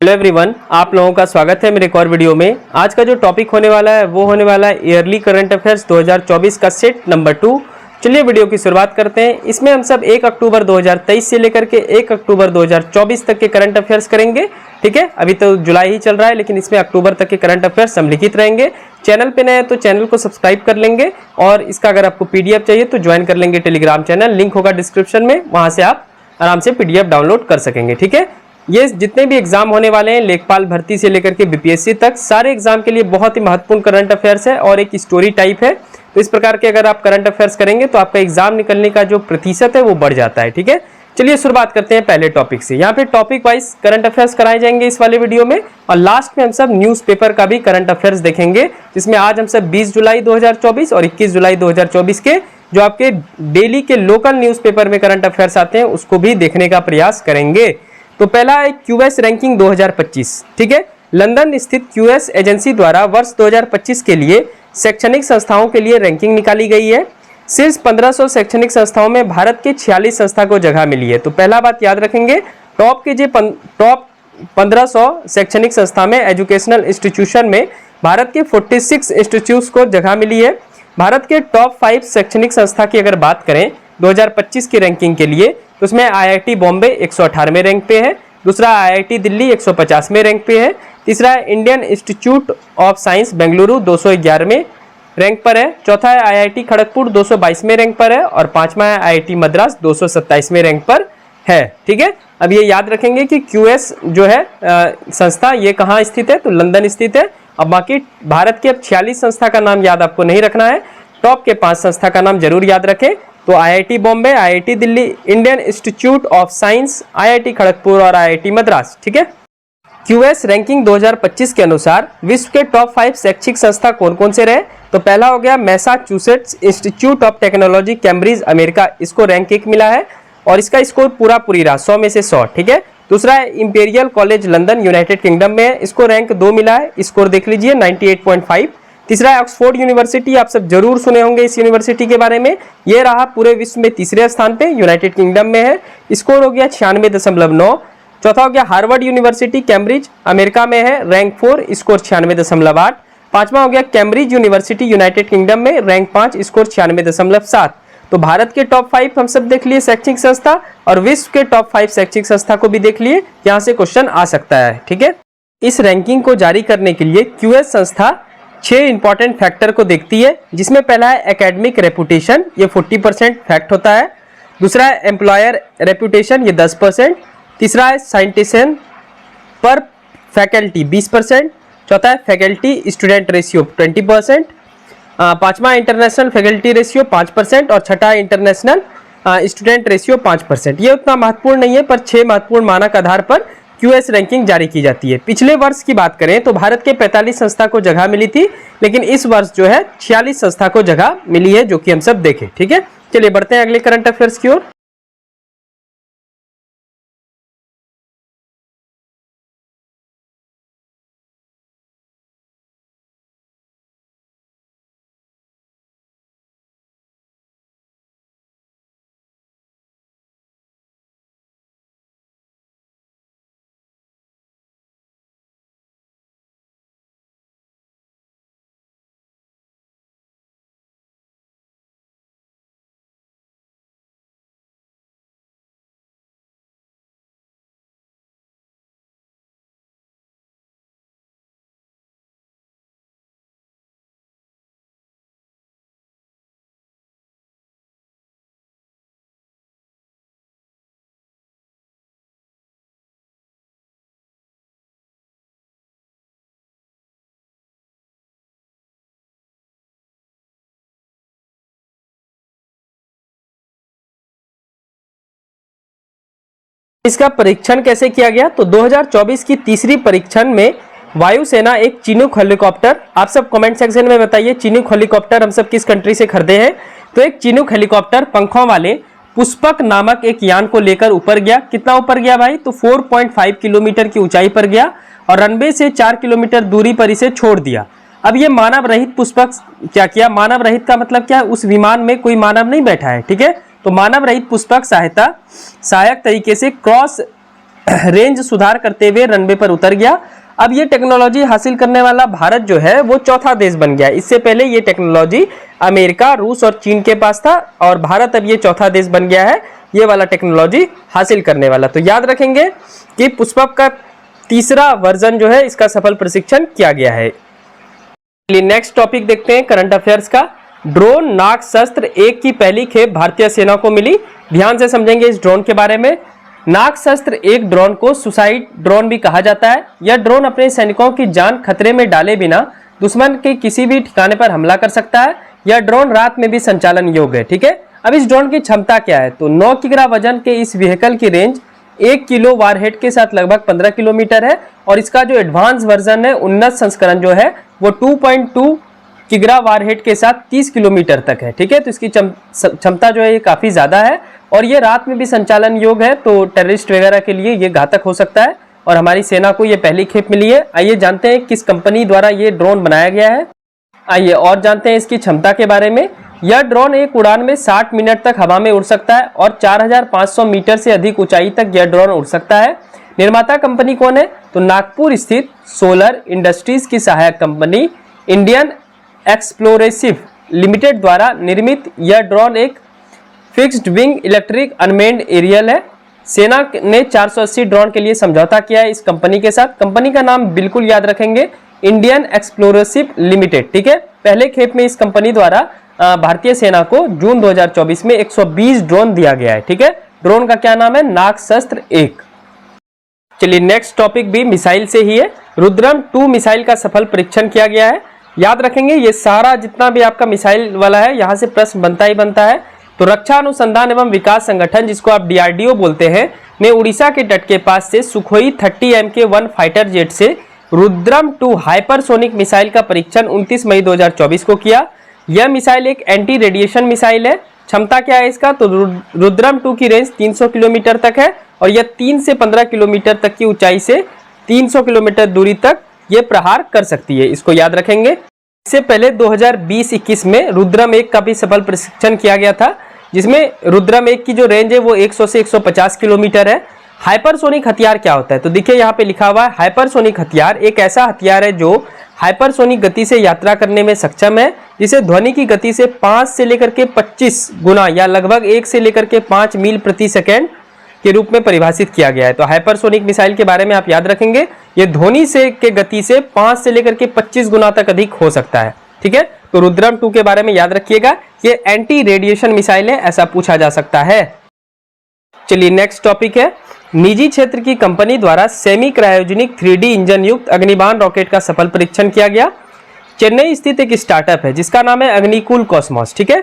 Hello everyone, आप लोगों का स्वागत है मेरे एक और वीडियो में। आज का जो टॉपिक होने वाला है वो होने वाला है ईयरली करंट अफेयर्स 2024 का सेट नंबर 2। चलिए वीडियो की शुरुआत करते हैं। इसमें हम सब 1 अक्टूबर 2023 से लेकर के 1 अक्टूबर 2024 तक के करंट अफेयर्स करेंगे। ठीक है, अभी तो जुलाई ही चल रहा है लेकिन इसमें अक्टूबर तक के करंट अफेयर्स सम्मिलित रहेंगे। चैनल पे नए हैं तो चैनल को सब्सक्राइब कर लेंगे और इसका अगर आपको पीडीएफ चाहिए तो ज्वाइन कर लेंगे टेलीग्राम चैनल, लिंक होगा डिस्क्रिप्शन में, वहां से आप आराम से पीडीएफ डाउनलोड कर सकेंगे। ठीक है, ये जितने भी एग्जाम होने वाले हैं लेखपाल भर्ती से लेकर के बीपीएससी तक, सारे एग्जाम के लिए बहुत ही महत्वपूर्ण करंट अफेयर्स है और एक स्टोरी टाइप है। तो इस प्रकार के अगर आप करंट अफेयर्स करेंगे तो आपका एग्जाम निकलने का जो प्रतिशत है वो बढ़ जाता है। ठीक है, चलिए शुरुआत करते हैं पहले टॉपिक से। यहाँ पे टॉपिक वाइज करंट अफेयर्स कराए जाएंगे इस वाले वीडियो में और लास्ट में हम सब न्यूज़पेपर का भी करंट अफेयर्स देखेंगे, जिसमें आज हम सब 20 जुलाई 2024 और 21 जुलाई 2024 के जो आपके डेली के लोकल न्यूज़पेपर में करंट अफेयर्स आते हैं उसको भी देखने का प्रयास करेंगे। तो पहला है क्यूएस रैंकिंग 2025। ठीक है, लंदन स्थित क्यूएस एजेंसी द्वारा वर्ष 2025 के लिए शैक्षणिक संस्थाओं के लिए रैंकिंग निकाली गई है। शीर्ष 1500 शैक्षणिक संस्थाओं में भारत के 46 संस्था को जगह मिली है। तो पहला बात याद रखेंगे, टॉप 1500 शैक्षणिक संस्था में एजुकेशनल इंस्टीट्यूशन में भारत के 46 इंस्टीट्यूट्स को जगह मिली है। भारत के टॉप 5 शैक्षणिक संस्था की अगर बात करें 2025 की रैंकिंग के लिए तो उसमें आईआईटी बॉम्बे 118वें रैंक पे है, दूसरा आईआईटी दिल्ली 150वें रैंक पे है, तीसरा है Indian institute of science Bengaluru 211वें रैंक पर है, चौथा है आईआईटी खड़गपुर 222वें रैंक पर है और पांचवा है आईआईटी मद्रास 227वें रैंक पर है। ठीक है, अब ये याद रखेंगे कि क्यूएस जो है संस्था ये कहाँ स्थित है, तो लंदन स्थित है। अब बाकी भारत के अब 46 संस्था का नाम याद आपको नहीं रखना है, टॉप के 5 संस्था का नाम जरूर याद रखें। तो IIT Bombay, IIT Delhi, Indian institute of science, IIT Kharagpur और आईआईटी मद्रास। ठीक है, क्यूएस रैंकिंग 2025 के अनुसार विश्व के टॉप 5 शैक्षिक संस्था कौन कौन से रहे, तो पहला हो गया Massachusetts institute of technology Cambridge America, इसको रैंक 1 मिला है और इसका स्कोर पूरी रहा 100 में से 100। ठीक है, दूसरा है imperial college London United kingdom में है, इसको रैंक 2 मिला है, स्कोर देख लीजिए 98.5। तीसरा है ऑक्सफोर्ड यूनिवर्सिटी, आप सब जरूर सुने होंगे इस यूनिवर्सिटी के बारे में, ये रहा पूरे विश्व में तीसरे स्थान पे, यूनाइटेड किंगडम में है, स्कोर हो गया 96.9। चौथा हो गया हार्वर्ड यूनिवर्सिटी कैम्ब्रिज अमेरिका में है, रैंक 4, स्कोर 96.8। पांचवा हो गया कैम्ब्रिज यूनिवर्सिटी यूनाइटेड किंगडम में, रैंक 5, स्कोर 96.7। तो भारत के टॉप 5 हम सब देख लिए शैक्षणिक संस्था और विश्व के टॉप 5 शैक्षणिक संस्था को भी देख लिए, यहाँ से क्वेश्चन आ सकता है। ठीक है, इस रैंकिंग को जारी करने के लिए क्यूएस संस्था 6 इंपॉर्टेंट फैक्टर को देखती है, जिसमें पहला है एकेडमिक रेपुटेशन, ये 40% फैक्ट होता है। दूसरा है एम्प्लॉयर रेपुटेशन, ये 10%। तीसरा है साइंटिशन पर फैकल्टी 20%। चौथा है फैकल्टी स्टूडेंट रेशियो 20%। पांचवा इंटरनेशनल फैकल्टी रेशियो 5% और छठा इंटरनेशनल स्टूडेंट रेशियो 5%। ये उतना महत्वपूर्ण नहीं है पर 6 महत्वपूर्ण मानक आधार पर क्यूएस रैंकिंग जारी की जाती है। पिछले वर्ष की बात करें तो भारत के 45 संस्था को जगह मिली थी, लेकिन इस वर्ष जो है 46 संस्था को जगह मिली है, जो कि हम सब देखें। ठीक है, चलिए बढ़ते हैं अगले करंट अफेयर्स की ओर। इसका परीक्षण कैसे किया गया, तो 2024 की तीसरी परीक्षण में वायुसेना एक चिनूक हेलीकॉप्टर, आप सब कमेंट सेक्शन में बताइए चिनूक हेलीकॉप्टर हम सब किस कंट्री से खरीदे हैं। तो एक चिनूक हेलीकॉप्टर पंखों वाले पुष्पक नामक एक यान को लेकर ऊपर गया। कितना ऊपर गया भाई, तो 4.5 किलोमीटर की ऊंचाई पर गया और रनवे से 4 किलोमीटर दूरी पर इसे छोड़ दिया। अब ये मानव रहित पुष्पक क्या किया, मानव रहित का मतलब क्या है, उस विमान में कोई मानव नहीं बैठा है। ठीक है, तो मानव रहित पुष्पक सहायक तरीके से क्रॉस रेंज सुधार करते हुए रनवे पर उतर गया। अब ये टेक्नोलॉजी हासिल करने वाला भारत जो है वो चौथा देश बन गया। इससे पहले ये टेक्नोलॉजी अमेरिका, रूस और चीन के पास था और भारत अब ये चौथा देश बन गया है ये वाला टेक्नोलॉजी हासिल करने वाला। तो याद रखेंगे कि पुष्पक का तीसरा वर्जन जो है इसका सफल प्रशिक्षण किया गया है। नेक्स्ट टॉपिक देखते हैं करंट अफेयर्स का। ड्रोन नागशस्त्र 1 की पहली खेप भारतीय सेना को मिली। ध्यान से समझेंगे इस ड्रोन के बारे में। नागशस्त्र 1 ड्रोन को सुसाइड ड्रोन भी कहा जाता है। यह ड्रोन अपने सैनिकों की जान खतरे में डाले बिना दुश्मन के किसी भी ठिकाने पर हमला कर सकता है। यह ड्रोन रात में भी संचालन योग्य है। ठीक है, अब इस ड्रोन की क्षमता क्या है? तो 9 किग्रा वजन के इस व्हीकल की रेंज 1 किलो वारहेड के साथ लगभग 15 किलोमीटर है और इसका जो एडवांस वर्जन है, उन्नत संस्करण जो है वो 2.2 किग्रा वारहेड के साथ 30 किलोमीटर तक है। ठीक है, तो इसकी क्षमता जो है ये काफी ज्यादा है और ये रात में भी संचालन योग्य है, तो टेररिस्ट वगैरह के लिए ये घातक हो सकता है और हमारी सेना को ये पहली खेप मिली है। आइए जानते हैं किस कंपनी द्वारा ये ड्रोन बनाया गया है। आइए और जानते हैं इसकी क्षमता के बारे में। यह ड्रोन एक उड़ान में 60 मिनट तक हवा में उड़ सकता है और 4500 मीटर से अधिक ऊंचाई तक यह ड्रोन उड़ सकता है। निर्माता कंपनी कौन है? तो नागपुर स्थित सोलर इंडस्ट्रीज की सहायक कंपनी इंडियन एक्सप्लोरेसिव लिमिटेड द्वारा निर्मित यह ड्रोन एक fixed wing electric unmanned aerial है। सेना ने 480 ड्रोन के लिए समझौता किया है इस कंपनी के साथ। कंपनी का नाम बिल्कुल याद रखेंगे, इंडियन एक्सप्लोरेसिव लिमिटेड। ठीक है, पहले खेप में इस कंपनी द्वारा भारतीय सेना को जून 2024 में 120 ड्रोन दिया गया है। ठीक है, ड्रोन का क्या नाम है? नागशस्त्र 1। चलिए नेक्स्ट टॉपिक भी मिसाइल से ही है। रुद्रम 2 मिसाइल का सफल परीक्षण किया गया है। याद रखेंगे ये सारा जितना भी आपका मिसाइल वाला है यहाँ से प्रश्न बनता ही बनता है। तो रक्षा अनुसंधान एवं विकास संगठन, जिसको आप DRDO बोलते हैं, ने उड़ीसा के तट के पास से सुखोई 30 MK1 फाइटर जेट से रुद्रम 2 हाइपरसोनिक मिसाइल का परीक्षण 29 मई 2024 को किया। यह मिसाइल एक एंटी रेडिएशन मिसाइल है। क्षमता क्या है इसका? तो रुद्रम 2 की रेंज 300 किलोमीटर तक है और यह 3 से 15 किलोमीटर तक की ऊंचाई से 300 किलोमीटर दूरी तक ये प्रहार कर सकती है। इसको याद रखेंगे। इससे पहले 2020-21 में रुद्रम 1 का भी सफल प्रशिक्षण किया गया था, जिसमें रुद्रम 1 की जो रेंज है वो 100 से 150 किलोमीटर है। हाइपरसोनिक हथियार क्या होता है? तो देखिए यहाँ पे लिखा हुआ है, हाइपरसोनिक हथियार एक ऐसा हथियार है जो हाइपरसोनिक गति से यात्रा करने में सक्षम है, जिसे ध्वनि की गति से 5 से लेकर के 25 गुना या लगभग 1 से लेकर के 5 मील प्रति सेकेंड के रूप में परिभाषित किया गया है। तो हाइपरसोनिक मिसाइल के बारे में आप याद रखेंगे, ये ध्वनि से के गति से 5 से लेकर के 25 गुना तक अधिक हो सकता है। ठीक है, तो रुद्रम 2 के बारे में याद रखिएगा, ये एंटी रेडिएशन मिसाइल है, ऐसा पूछा जा सकता है। चलिए नेक्स्ट टॉपिक है। निजी क्षेत्र की कंपनी द्वारा सेमी क्रायोजेनिक 3D इंजन युक्त अग्निबाण रॉकेट का सफल परीक्षण किया गया। चेन्नई स्थित एक स्टार्टअप है जिसका नाम है अग्निकुल कॉस्मोस। ठीक है,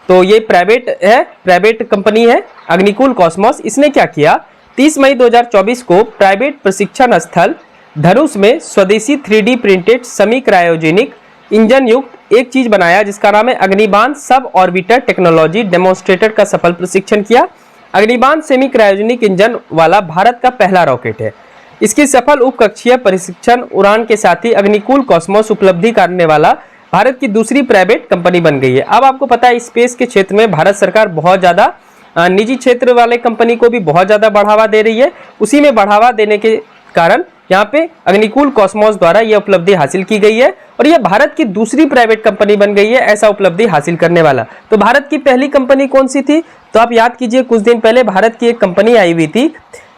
तो ये प्राइवेट कंपनी है अग्निकुल कॉस्मोस। इसने क्या किया? 30 मई 2024 को प्राइवेट प्रशिक्षण स्थल धनुष में स्वदेशी 3D printed semi cryogenic engine युक्त एक चीज बनाया जिसका नाम है अग्निबाण सब ऑर्बिटर टेक्नोलॉजी डेमोन्स्ट्रेटर का सफल प्रशिक्षण किया। अग्निबाण सेमी क्रायोजेनिक इंजन वाला भारत का पहला रॉकेट है। इसकी सफल उपकक्षीय प्रशिक्षण उड़ान के साथ ही अग्निकुल कॉस्मोस उपलब्धि करने वाला भारत की दूसरी प्राइवेट कंपनी बन गई है। अब आपको पता है स्पेस के क्षेत्र में भारत सरकार बहुत ज्यादा निजी क्षेत्र वाले कंपनी को भी बहुत ज्यादा बढ़ावा दे रही है। उसी में बढ़ावा देने के कारण यहाँ पे अग्निकुल कॉस्मोस द्वारा यह उपलब्धि हासिल की गई है और यह भारत की दूसरी प्राइवेट कंपनी बन गई है ऐसा उपलब्धि हासिल करने वाला। तो भारत की पहली कंपनी कौन सी थी? तो आप याद कीजिए, कुछ दिन पहले भारत की एक कंपनी आई हुई थी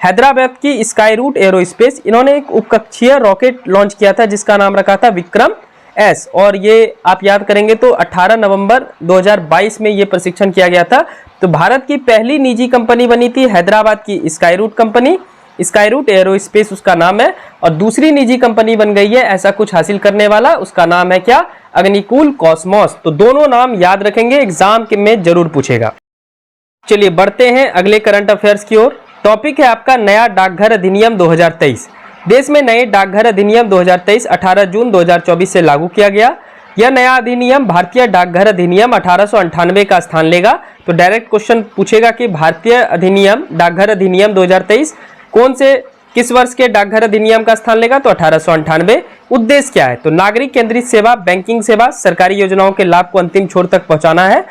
हैदराबाद की स्काई रूट एरोस्पेस। इन्होंने एक उपकक्षीय रॉकेट लॉन्च किया था जिसका नाम रखा था विक्रम एस, और ये आप याद करेंगे तो 18 नवंबर 2022 में ये प्रशिक्षण किया गया था। तो भारत की पहली निजी कंपनी बनी थी हैदराबाद की Skyroot company, Skyroot Aerospace उसका नाम है, और दूसरी निजी कंपनी बन गई है ऐसा कुछ हासिल करने वाला, उसका नाम है क्या? अग्निकुल कॉस्मोस। तो दोनों नाम याद रखेंगे, एग्जाम में जरूर पूछेगा। चलिए बढ़ते हैं अगले करंट अफेयर्स की ओर। टॉपिक है आपका नया डाकघर अधिनियम 2023। देश में नए डाकघर अधिनियम 2023 18 जून 2024 से लागू किया गया। यह नया अधिनियम भारतीय डाकघर अधिनियम 1898 का स्थान लेगा। तो डायरेक्ट क्वेश्चन पूछेगा कि भारतीय अधिनियम डाकघर अधिनियम 2023 कौन से किस वर्ष के डाकघर अधिनियम का स्थान लेगा? तो 1898। उद्देश्य क्या है? तो नागरिक केंद्रित सेवा, बैंकिंग सेवा, सरकारी योजनाओं के लाभ को अंतिम छोर तक पहुंचाना है।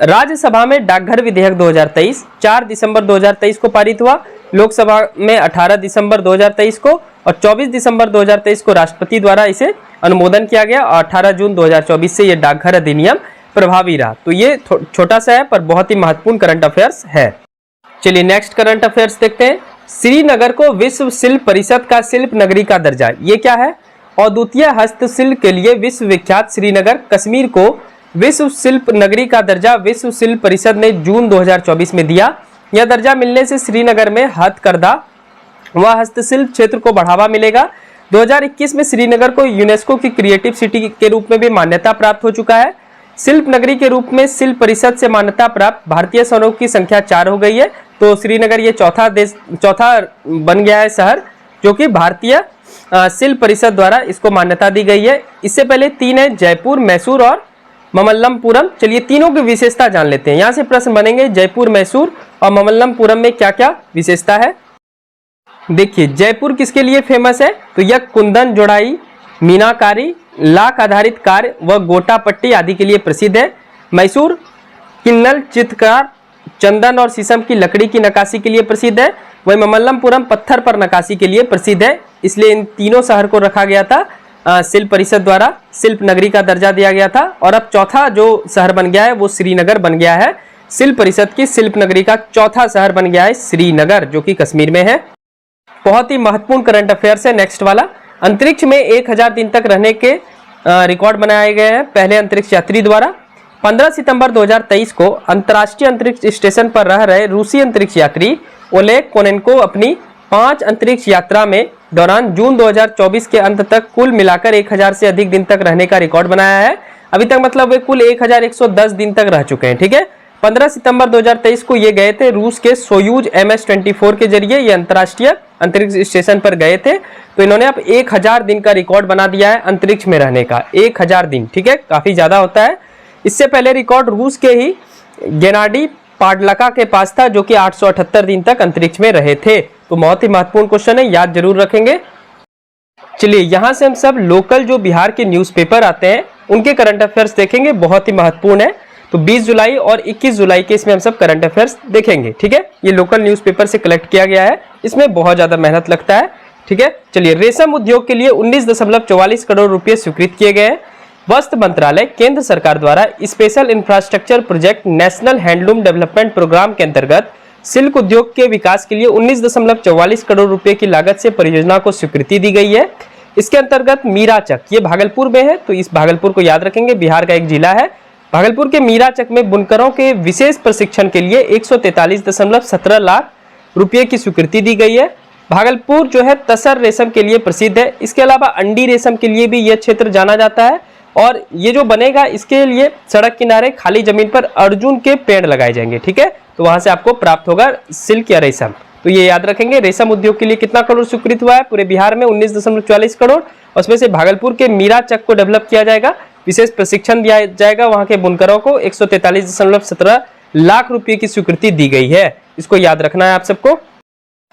राज्यसभा में डाकघर विधेयक 2023 4 दिसंबर 2023 को पारित हुआ। लोकसभा में 18 दिसंबर 2023 को और 24 दिसंबर 2023 को राष्ट्रपति द्वारा इसे अनुमोदन किया गया और 18 जून 2024 से ये डाकघर अधिनियम प्रभावी रहा। तो ये छोटा सा है पर बहुत ही महत्वपूर्ण करंट अफेयर्स है। चलिए नेक्स्ट करंट अफेयर्स देखते हैं। श्रीनगर को विश्व शिल्प परिषद का शिल्प नगरी का दर्जा, ये क्या है? अद्वितीय हस्तशिल्प के लिए विश्व विख्यात श्रीनगर कश्मीर को विश्व शिल्प नगरी का दर्जा विश्व शिल्प परिषद ने जून 2024 में दिया। यह दर्जा मिलने से श्रीनगर में हथकरघा व हस्तशिल्प क्षेत्र को बढ़ावा मिलेगा। 2021 में श्रीनगर को यूनेस्को की क्रिएटिव सिटी के रूप में भी मान्यता प्राप्त हो चुका है। शिल्प नगरी के रूप में शिल्प परिषद से मान्यता प्राप्त भारतीय शहरों की संख्या 4 हो गई है। तो श्रीनगर ये चौथा बन गया है शहर जो कि भारतीय शिल्प परिषद द्वारा इसको मान्यता दी गई है। इससे पहले 3 है, जयपुर, मैसूर और ममल्लमपुरम। चलिए तीनों की विशेषता जान लेते हैं। यहाँ से प्रश्न बनेंगे जयपुर, मैसूर और ममल्लमपुरम में क्या क्या विशेषता है। देखिए जयपुर किसके लिए फेमस है? तो यह कुंदन जोड़ाई, मीनाकारी, लाख आधारित कार्य व गोटा पट्टी आदि के लिए प्रसिद्ध है। मैसूर किन्नल चित्रकार, चंदन और शीशम की लकड़ी की नक्काशी के लिए प्रसिद्ध है। वही ममल्लमपुरम पत्थर पर नक्काशी के लिए प्रसिद्ध है। इसलिए इन तीनों शहर को रखा गया था शिल्प परिषद द्वारा, शिल्प नगरी का दर्जा दिया गया था। और अब चौथा जो शहर बन गया है वो श्रीनगर बन गया है। शिल्प परिषद की शिल्प नगरी का चौथा शहर बन गया है श्रीनगर, जो कि कश्मीर में है। बहुत ही महत्वपूर्ण करंट अफेयर्स है नेक्स्ट वाला। अंतरिक्ष में 1000 दिन तक रहने के रिकॉर्ड बनाए गए हैं पहले अंतरिक्ष यात्री द्वारा। 15 सितंबर 2023 को अंतर्राष्ट्रीय अंतरिक्ष स्टेशन पर रह रहे रूसी अंतरिक्ष यात्री ओलेग कोनेन्को अपनी 5 अंतरिक्ष यात्रा में दौरान जून 2024 के अंत तक कुल मिलाकर 1000 से अधिक दिन तक रहने का रिकॉर्ड बनाया है। अभी तक मतलब वे कुल 1110 दिन तक रह चुके हैं। ठीक है, 15 सितंबर 2023 को ये गए थे रूस के सोयूज MS-24 के जरिए, ये अंतर्राष्ट्रीय अंतरिक्ष स्टेशन पर गए थे। तो इन्होंने अब 1000 दिन का रिकॉर्ड बना दिया है अंतरिक्ष में रहने का। 1000 दिन, ठीक है, काफी ज्यादा होता है। इससे पहले रिकॉर्ड रूस के ही गेनाडी पाडलका के पास था जो कि 878 दिन तक अंतरिक्ष में रहे थे। तो बहुत ही महत्वपूर्ण क्वेश्चन है, याद जरूर रखेंगे। चलिए यहां से हम सब लोकल जो बिहार के न्यूज़पेपर आते हैं उनके करंट अफेयर्स देखेंगे, बहुत ही महत्वपूर्ण है। तो 20 जुलाई और 21 जुलाई के इसमें हम सब करंट अफेयर्स देखेंगे। ठीक है, ये लोकल न्यूज़पेपर से कलेक्ट किया गया है, इसमें बहुत ज्यादा मेहनत लगता है। ठीक है, चलिए रेशम उद्योग के लिए 19.44 करोड़ रुपए स्वीकृत किए गए हैं। वस्त्र मंत्रालय केंद्र सरकार द्वारा special infrastructure project national handloom development program के अंतर्गत सिल्क उद्योग के विकास के लिए 19.44 करोड़ रुपए की लागत से परियोजना को स्वीकृति दी गई है। इसके अंतर्गत मीराचक, ये भागलपुर में है, तो इस भागलपुर को याद रखेंगे, बिहार का एक जिला है। भागलपुर के मीराचक में बुनकरों के विशेष प्रशिक्षण के लिए 143.17 लाख रुपए की स्वीकृति दी गई है। भागलपुर जो है तसर रेशम के लिए प्रसिद्ध है। इसके अलावा अंडी रेशम के लिए भी यह क्षेत्र जाना जाता है। और ये जो बनेगा इसके लिए सड़क किनारे खाली जमीन पर अर्जुन के पेड़ लगाए जाएंगे। ठीक है, तो वहां से आपको प्राप्त होगा सिल्क या रेशम। तो ये याद रखेंगे। रेशम उद्योग के लिए कितना करोड़ स्वीकृत हुआ है पूरे बिहार में? 19.44 करोड़। उसमें से भागलपुर के मीराचक को डेवलप किया जाएगा, विशेष प्रशिक्षण दिया जाएगा वहां के बुनकरों को। 143.17 लाख रुपए की स्वीकृति दी गई है, इसको याद रखना है आप सबको।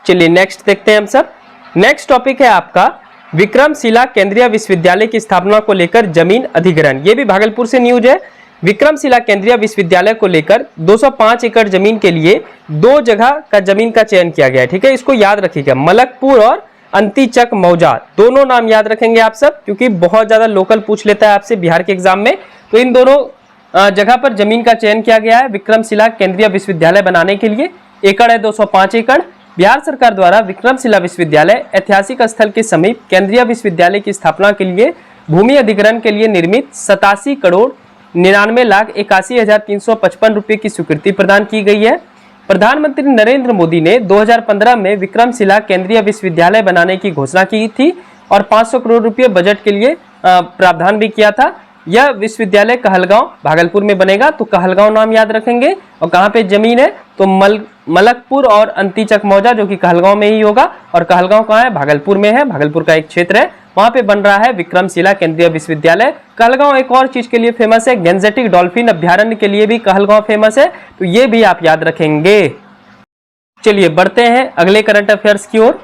चलिए नेक्स्ट देखते हैं हम सब। नेक्स्ट टॉपिक है आपका विक्रमशिला केंद्रीय विश्वविद्यालय की स्थापना को लेकर जमीन अधिग्रहण। ये भी भागलपुर से न्यूज है। विक्रमशिला केंद्रीय विश्वविद्यालय को लेकर 205 एकड़ जमीन के लिए 2 जगह का जमीन का चयन किया गया है। ठीक है, इसको याद रखिएगा, मलकपुर और अंतिचक मौजा, दोनों नाम याद रखेंगे आप सब, क्योंकि बहुत ज्यादा लोकल पूछ लेता है आपसे बिहार के एग्जाम में। तो इन दोनों जगह पर जमीन का चयन किया गया है विक्रमशिला केंद्रीय विश्वविद्यालय बनाने के लिए। एकड़ है 205 एकड़। बिहार सरकार द्वारा विक्रमशिला विश्वविद्यालय ऐतिहासिक स्थल के समीप केंद्रीय विश्वविद्यालय की स्थापना के लिए भूमि अधिग्रहण के लिए निर्मित 87 करोड़ 99,81,355 रुपए की स्वीकृति प्रदान की गई है। प्रधानमंत्री नरेंद्र मोदी ने 2015 में विक्रमशिला केंद्रीय विश्वविद्यालय बनाने की घोषणा की थी और 500 करोड़ रुपए बजट के लिए प्रावधान भी किया था। यह विश्वविद्यालय कहलगांव भागलपुर में बनेगा, तो कहलगांव नाम याद रखेंगे। और कहाँ पे जमीन है? तो मलकपुर और अंतिचक मौजा, जो कि कहलगांव में ही होगा। और कहलगांव कहाँ है? भागलपुर में है, भागलपुर का एक क्षेत्र है, वहां पे बन रहा है विक्रमशिला केंद्रीय विश्वविद्यालय। कहलगांव एक और चीज के लिए फेमस है, गेंजेटिक डॉल्फिन अभ्यारण्य के लिए भी कहलगांव फेमस है, तो ये भी आप याद रखेंगे। चलिए बढ़ते हैं अगले करंट अफेयर्स की ओर।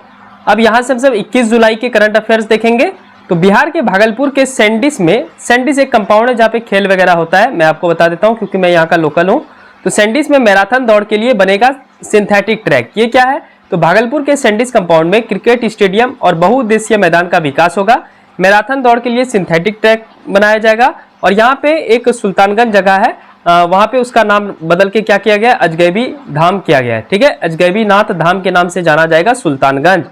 अब यहाँ से हम सब 21 जुलाई के करंट अफेयर्स देखेंगे। तो बिहार के भागलपुर के सैंडिस में, सैंडिस एक कंपाउंड है जहाँ पे खेल वगैरह होता है, मैं आपको बता देता हूँ क्योंकि मैं यहाँ का लोकल हूँ। तो सैंडिस में मैराथन दौड़ के लिए बनेगा सिंथेटिक ट्रैक। ये क्या है? तो भागलपुर के सैंडिस कंपाउंड में क्रिकेट स्टेडियम और बहुउद्देशीय मैदान का विकास होगा। मैराथन दौड़ के लिए सिंथेटिक ट्रैक बनाया जाएगा और यहाँ पे एक सुल्तानगंज जगह है, वहाँ पे उसका नाम बदल के क्या किया गया, अजगैबी धाम किया गया है। ठीक है, अजगैबी नाथ धाम के नाम से जाना जाएगा सुल्तानगंज।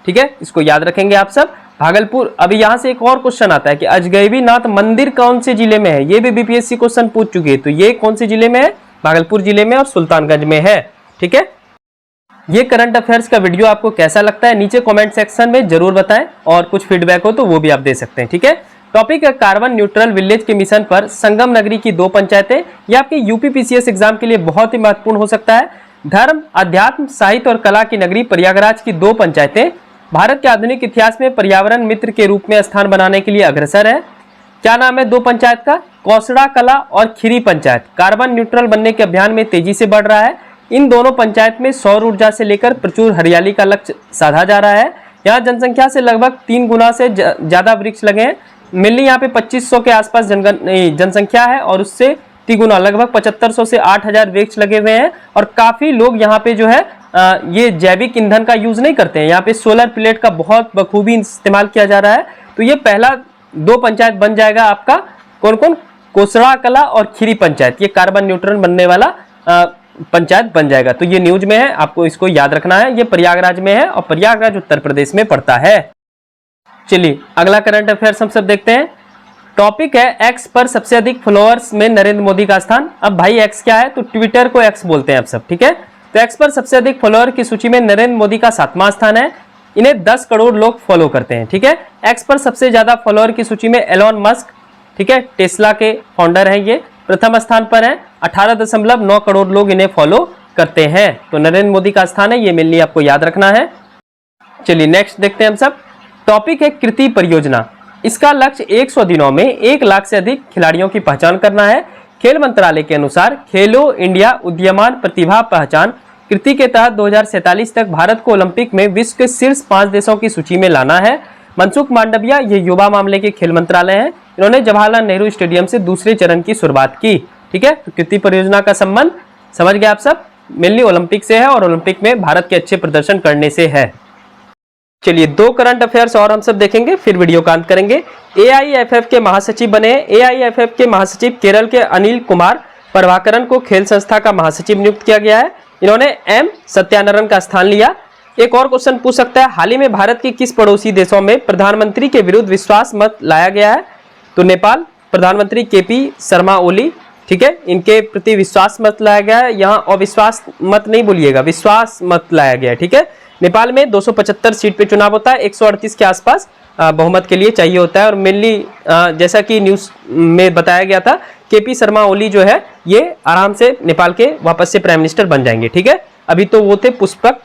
ठीक है, इसको याद रखेंगे आप सब। भागलपुर, अभी यहाँ से एक और क्वेश्चन आता है कि अजगैबी नाथ मंदिर कौन से जिले में है, ये भी बीपीएससी क्वेश्चन पूछ चुकी है। तो ये कौन से जिले में है, भागलपुर जिले में और सुल्तानगंज में है। ठीक है, ये करंट अफेयर्स का वीडियो आपको कैसा लगता है नीचे कमेंट सेक्शन में जरूर बताएं और कुछ फीडबैक हो तो वो भी आप दे सकते हैं। ठीक है, टॉपिक है कार्बन न्यूट्रल विलेज के मिशन पर संगम नगरी की 2 पंचायतें। ये आपके यूपीपीसीएस एग्जाम के लिए बहुत ही महत्वपूर्ण हो सकता है। धर्म, अध्यात्म, साहित्य और कला की नगरी प्रयागराज की 2 पंचायतें भारत के आधुनिक इतिहास में पर्यावरण मित्र के रूप में स्थान बनाने के लिए अग्रसर है। क्या नाम है 2 पंचायत का, कौसड़ा कला और खीरी पंचायत कार्बन न्यूट्रल बनने के अभियान में तेजी से बढ़ रहा है। इन दोनों पंचायत में सौर ऊर्जा से लेकर प्रचुर हरियाली का लक्ष्य साधा जा रहा है। यहाँ जनसंख्या से लगभग 3 गुना से ज्यादा वृक्ष लगे हैं। मेनली यहाँ पे 2500 के आसपास जनसंख्या है और उससे 3 गुना लगभग 7500 से 8000 वृक्ष लगे हुए हैं। और काफी लोग यहाँ पे जो है ये जैविक ईंधन का यूज नहीं करते हैं, यहाँ पे सोलर प्लेट का बहुत बखूबी इस्तेमाल किया जा रहा है। तो ये पहला 2 पंचायत बन जाएगा आपका, कौन कौन, कोसड़ा कला और खीरी पंचायत, ये कार्बन न्यूट्रल बनने वाला पंचायत बन जाएगा। तो ये न्यूज में है, आपको इसको याद रखना है। ये प्रयागराज में है और प्रयागराज उत्तर प्रदेश में पड़ता है। चलिए अगला करंट अफेयर्स हम सब देखते हैं। टॉपिक है एक्स पर सबसे अधिक फॉलोअर्स में नरेंद्र मोदी का स्थान। अब भाई एक्स क्या है, तो ट्विटर को एक्स बोलते हैं आप सब। ठीक है, तो एक्स पर सबसे अधिक फॉलोअर की सूची में नरेंद्र मोदी का 7वां स्थान है। इन्हें 10 करोड़ लोग फॉलो करते हैं। ठीक है, एक्स पर सबसे ज्यादा फॉलोअर की सूची में एलोन मस्क, ठीक है, टेस्ला के फाउंडर हैं, ये प्रथम स्थान पर है। 18.9 करोड़ लोग इन्हें फॉलो करते हैं। तो नरेंद्र मोदी का स्थान है, ये मेनली आपको याद रखना है। चलिए नेक्स्ट देखते हैं हम सब। टॉपिक है कृति परियोजना। इसका लक्ष्य 100 दिनों में 1 लाख से अधिक खिलाड़ियों की पहचान करना है। खेल मंत्रालय के अनुसार खेलो इंडिया उदीयमान प्रतिभा पहचान कृति के तहत 2047 तक भारत को ओलंपिक में विश्व के शीर्ष 5 देशों की सूची में लाना है। मनसुख मांडविया ये युवा मामले के खेल मंत्रालय हैं। इन्होंने जवाहरलाल नेहरू स्टेडियम से दूसरे चरण की शुरुआत की। ठीक है, तो कृति परियोजना का संबंध समझ गए आप सब, मेनली ओलंपिक से है और ओलंपिक में भारत के अच्छे प्रदर्शन करने से है। चलिए 2 करंट अफेयर्स और हम सब देखेंगे, फिर वीडियो का अंत करेंगे। एआईएफएफ के महासचिव बने हैं। एआईएफएफ के महासचिव केरल के अनिल कुमार प्रभाकरन को खेल संस्था का महासचिव नियुक्त किया गया है। इन्होंने एम सत्यानारायण का स्थान लिया। एक और क्वेश्चन पूछ सकता है, हाल ही में भारत के किस पड़ोसी देशों में प्रधानमंत्री के विरुद्ध विश्वास मत लाया गया है, तो नेपाल, प्रधानमंत्री केपी शर्मा ओली, ठीक है, इनके प्रति विश्वास मत लाया गया है। यहाँ अविश्वास मत नहीं बोलिएगा, विश्वास मत लाया गया है। ठीक है, नेपाल में 275 सीट पे चुनाव होता है, 138 के आसपास बहुमत के लिए चाहिए होता है। और मेनली जैसा कि न्यूज में बताया गया था, केपी शर्मा ओली जो है ये आराम से नेपाल के वापस से प्राइम मिनिस्टर बन जाएंगे। ठीक है, अभी तो वो थे पुष्पक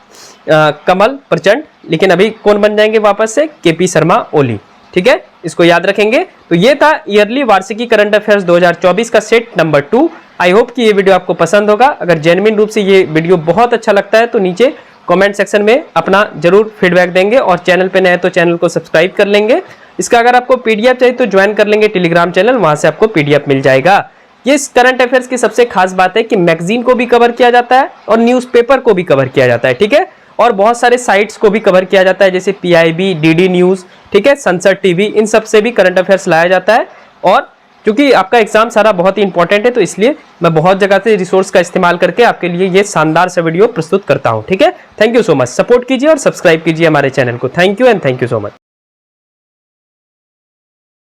कमल प्रचंड, लेकिन अभी कौन बन जाएंगे वापस से, केपी शर्मा ओली। ठीक है, इसको याद रखेंगे। तो ये था ईयरली वार्षिकी करंट अफेयर्स 2024 का सेट नंबर 2। आई होप कि ये वीडियो आपको पसंद होगा। अगर जेन्युइन रूप से ये वीडियो बहुत अच्छा लगता है तो नीचे कमेंट सेक्शन में अपना जरूर फीडबैक देंगे और चैनल पे नए तो चैनल को सब्सक्राइब कर लेंगे। इसका अगर आपको पीडीएफ चाहिए तो ज्वाइन कर लेंगे टेलीग्राम चैनल, वहां से आपको पीडीएफ मिल जाएगा। ये इस करंट अफेयर्स की सबसे खास बात है कि मैगजीन को भी कवर किया जाता है और न्यूज़पेपर को भी कवर किया जाता है। ठीक है, और बहुत सारे साइट्स को भी कवर किया जाता है, जैसे पीआईबी, डीडी न्यूज, ठीक है, संसद टीवी, इन सब से भी करंट अफेयर्स लाया जाता है। और क्योंकि आपका एग्जाम सारा बहुत ही इंपॉर्टेंट है तो इसलिए मैं बहुत जगह से रिसोर्स का इस्तेमाल करके आपके लिए ये शानदार सा वीडियो प्रस्तुत करता हूं। ठीक है, thank you so much, support कीजिए और सब्सक्राइब कीजिए हमारे चैनल को। Thank you and thank you so much.